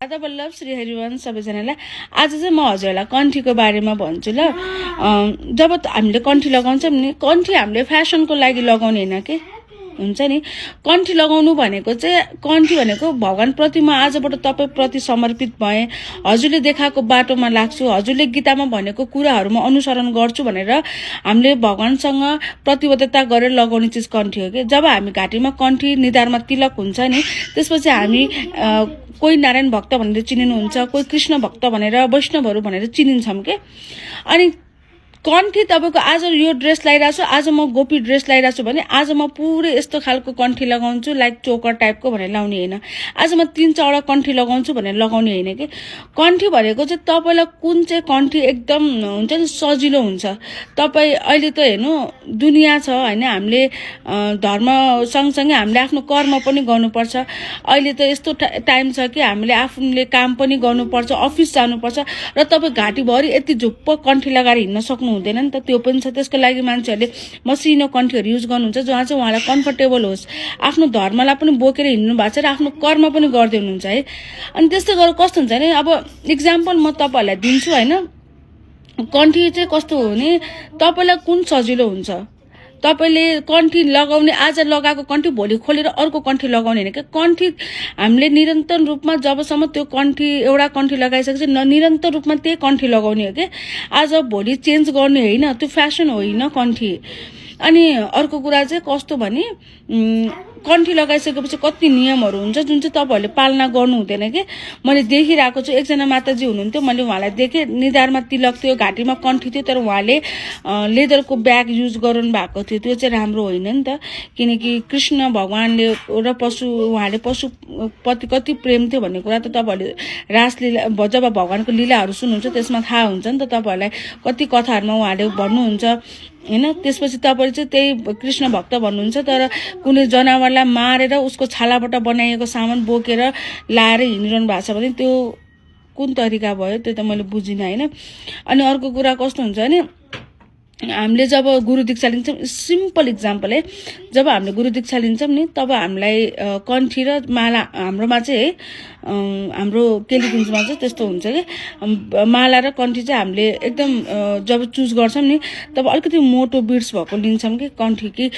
राधा वल्लभ श्री हरिवंश सबैजनालाई आज चाहिँ म हजुरलाई कन्ठीको बारेमा भन्छु ल। जब हामीले कन्ठी लगाउँछौँ नि, कन्ठी हामीले फ्यासनको लागि लगाउने हैन के हुन्छ नि। कन्ठी लगाउनु भनेको चाहिँ कन्ठी भनेको भगवान प्रति म आजबाट तपाईँ प्रति समर्पित भए, हजुरले देखाएको बाटोमा लाग्छु, हजुरले गीतामा भनेको कुराहरुमा अनुसरण गर्छु भनेर हामीले भगवानसँग प्रतिबद्धता गरेर लगाउने चीज कन्ठी हो के। जब हामी घाँटीमा कन्ठी, निधारमा तिलक हुन्छ नि, त्यसपछि हामी कोही नारायण भक्त भनेर चिनिनुहुन्छ, कोही कृष्ण भक्त भनेर, वैष्णवहरू भनेर चिनिन्छौं के। अनि कन्ठी तपाईको आज यो ड्रेस लगाइरा छु, आज म गोपी ड्रेस लगाइरा छु भने आज म पुरै यस्तो खालको कन्ठी लगाउँछु लाइक चोकर टाइपको भनेर लाउने हैन। आज म 3-4 कन्ठी लगाउँछु भनेर लगाउने हैन के। कन्ठी भनेको चाहिँ तपाईलाई कुन चाहिँ कन्ठी एकदम हुन्छ नि सजिलो हुन्छ। तपाई अहिले त हेर्नु दुनिया छ हैन, हामीले धर्म सँगसँगै हामीले आफ्नो कर्म पनि गर्नुपर्छ। अहिले त यस्तो टाइम छ कि हामीले आफूले काम पनि गर्नुपर्छ, अफिस जानुपर्छ र तपाई घाँटीभरि यति झुप्प कन्ठी लगाएर हिँड्न सक्नु हुँदैन नि त। त्यो पनि छ। त्यसको लागि मान्छेहरुले मसिनो कन्ठीहरु युज गर्नुहुन्छ जहाँ चाहिँ उहाँलाई कम्फर्टेबल होस्, आफ्नो धर्मलाई पनि बोकेर हिँड्नु भएको छ र आफ्नो कर्म पनि गर्दै हुनुहुन्छ है। अनि त्यस्तै गरेर कस्तो हुन्छ नि, अब एक्जाम्पल म तपाईहरुलाई दिन्छु हैन। कन्ठी चाहिँ कस्तो हो नि, तपाईलाई कुन सजिलो हुन्छ, तपाईले कन्ठी लगाउने आज लगाएको कन्ठी भोलि खोलेर अर्को कन्ठी लगाउने हैन के। कन्ठी हामीले निरन्तर रूपमा जबसम्म त्यो कन्ठी एउटा कन्ठी लगाइसकेपछि निरन्तर रूपमा त्यही कन्ठी लगाउने हो के। आज भोलि चेन्ज गर्ने हैन, त्यो फ्यासन होइन कन्ठी। अनि अर्को कुरा चाहिँ कस्तो भने कन्ठी लगाइसकेपछि कति नियमहरु हुन्छ जुन चाहिँ तपाईहरुले पालना गर्नु हुँदैन के। मैले देखिरहेको छु, एकजना माताजी हुनुहुन्थ्यो, मैले उहाँलाई देखे, निधारमा तिलक थियो, घाँटीमा कन्ठी थियो, तर उहाँले लेदरको ब्याग युज गर्नु भएको थियो। त्यो चाहिँ राम्रो होइन नि त, किनकि कृष्ण भगवानले र उहाँले पशुपति कति प्रेम थियो भन्ने कुरा त तपाईहरुले रासलीला जब भगवानको लीलाहरु सुन्नुहुन्छ त्यसमा थाहा हुन्छ नि त। तपाईहरुलाई कति कथाहरुमा उहाँले भन्नुहुन्छ हैन। त्यसपछि तपाईले चाहिँ त्यही कृष्ण भक्त भन्नुहुन्छ, तर कुनै जनावरलाई मारेर उसको छालाबाट बनाइएको सामान बोकेर लाएर हिँडिरहनु भएको छ भने त्यो कुन तरिका भयो, त्यो त मैले बुझिन हैन। अनि अर्को कुरा कस्तो हुन्छ नि, हामीले जब गुरु दीक्षा लिन्छौं, सिम्पल एक्जाम्पल है, जब हामीले गुरु दीक्षा लिन्छौं नि तब हामीलाई कन्ठी र माला, हाम्रोमा चाहिँ हाम्रो केलीकुञ्जमा चाहिँ त्यस्तो हुन्छ कि माला र कन्ठी चाहिँ हामीले एकदम जब चुज गर्छौं नि तब अलिकति मोटो बिड्स भएको लिन्छौं कि कन्ठी। कि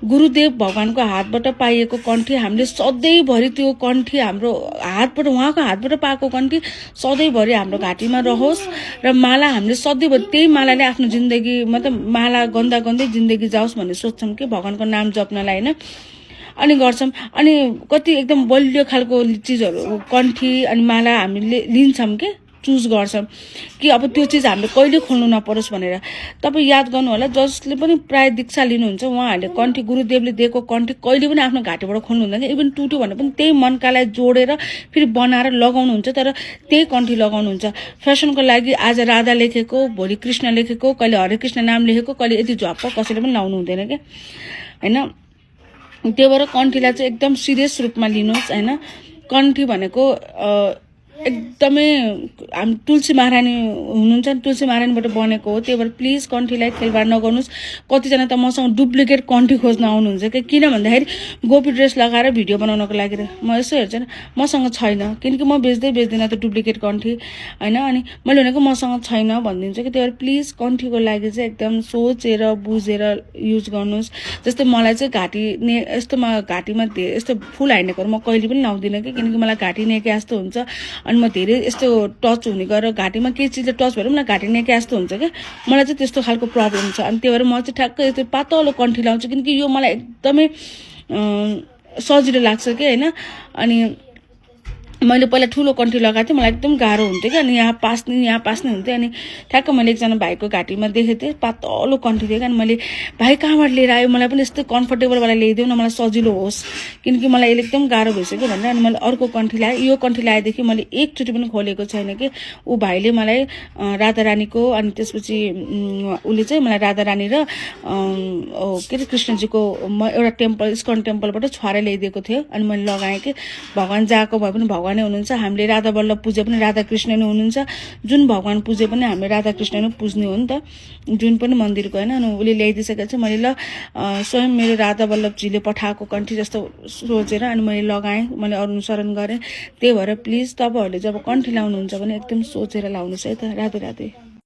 गुरुदेव भगवानको हातबाट पाइएको कन्ठी हामीले सधैँभरि त्यो कन्ठी हाम्रो हातबाट, उहाँको हातबाट पाएको कन्ठी सधैँभरि हाम्रो घाँटीमा रहोस् र माला हामीले सधैँभरि त्यही मालाले आफ्नो जिन्दगी मतलब माला गन्दा गन्दै जिन्दगी जाओस् भन्ने सोच्छौं कि भगवानको नाम जप्नलाई हैन। अनि गर्छौं। अनि कति एकदम बलियो खालको चीजहरु कन्ठी अनि माला हामीले लिन्छौं के, चुज गर्छौं कि अब त्यो चीज हामीले कहिले खोल्नु नपरोस् भनेर। तपाई याद गर्नु होला, जसले पनि प्राय दीक्षा लिनुहुन्छ उहाँहरूले कन्ठी, गुरुदेवले दिएको कन्ठी कहिले पनि आफ्नो घाँटीबाट खोल्नु हुँदैन। इभन टुट्यो भने पनि त्यही मनकालाई जोडेर फेरि बनाएर लगाउनुहुन्छ, तर त्यही कन्ठी लगाउनुहुन्छ। फ्यासनको लागि आज राधा लेखेको, भोलि कृष्ण लेखेको, कहिले हरे कृष्ण नाम लेखेको, कहिले यति झ्वाप्प कसैले पनि लाउनु हुँदैन के हैन। त्यो भएर कन्ठीलाई चाहिँ एकदम सिरियस रूपमा लिनुहोस् हैन। कन्ठी भनेको एकदमै हामी तुलसी महारानी हुनुहुन्छ नि, तुलसी महारानीबाट बनेको हो। त्यही भएर प्लिज कन्ठीलाई खेलबाड नगर्नुस्। कतिजना त मसँग डुप्लिकेट कन्ठी खोज्न आउनुहुन्छ कि किन भन्दाखेरि गोपी ड्रेस लगाएर भिडियो बनाउनको लागि म यसो हेर्छु नि, मसँग छैन, किनकि म बेच्दिन त डुप्लिकेट कन्ठी हैन। अनि मैले भनेको मसँग छैन भनिदिन्छु कि। त्यही भएर प्लिज कन्ठीको लागि चाहिँ एकदम सोचेर बुझेर युज गर्नुस्। जस्तै मलाई चाहिँ यस्तोमा घाँटीमा यस्तो फुल हानेकोहरु म कहिले पनि लाउँदिन कि, किनकि मलाई घाँटी नेके जस्तो हुन्छ। अनि म धेरै यस्तो टच हुने गरेर घाँटीमा केही चीजले टच भएर मलाई घाँटी नेके जस्तो हुन्छ के, मलाई चाहिँ त्यस्तो खालको प्रब्लम छ। अनि त्यही भएर म चाहिँ ठ्याक्कै यस्तो पातलो कन्ठी लाउँछु, किनकि यो मलाई एकदमै सजिलो लाग्छ के हैन। अनि मैले पहिला ठुलो कन्ठी लगाएको थिएँ, मलाई एकदम गाह्रो हुन्थ्यो कि, अनि यहाँ पास्ने हुन्थ्यो। अनि ठ्याक्क मैले एकजना भाइको घाँटीमा देखेको थिएँ पातलो कन्ठी थियो। अनि मैले भाइ कहाँबाट लिएर आयो, मलाई पनि यस्तो कम्फर्टेबल वाला ल्याइदेऊ न, मलाई सजिलो होस्, किनकि मलाई यसले एकदम गाह्रो भइसक्यो भनेर। अनि मैले अर्को कन्ठी ल्याएँ। यो कन्ठी ल्याएदेखि मैले एकचोटि पनि खोलेको छैन कि। ऊ भाइले मलाई राधा रानीको, अनि त्यसपछि उसले चाहिँ मलाई राधा रानी र के अरे कृष्णजीको एउटा टेम्पल, इस्कन टेम्पलबाट छुवाएर ल्याइदिएको थियो। अनि मैले लगाएँ कि भगवान जहाँको भए पनि भगवान भगवानै हुनुहुन्छ, हामीले राधा वल्लभ पूजे पनि राधाकृष्ण नै हुनुहुन्छ, जुन भगवान पूजे पनि हामीले राधाकृष्ण नै पुज्ने हो नि त, जुन पनि मन्दिर गएन। अनि उसले ल्याइदिइसकेको छ, मैले ल स्वयं मेरो राधा वल्लभजीले पठाएको कन्ठी जस्तो सोचेर अनि मैले लगाएँ, मैले अनुसरण गरेँ। त्यही भएर प्लिज तपाईँहरूले जब कन्ठी लाउनुहुन्छ भने एकदम सोचेर लाउनुहोस् है त। राधे राधे।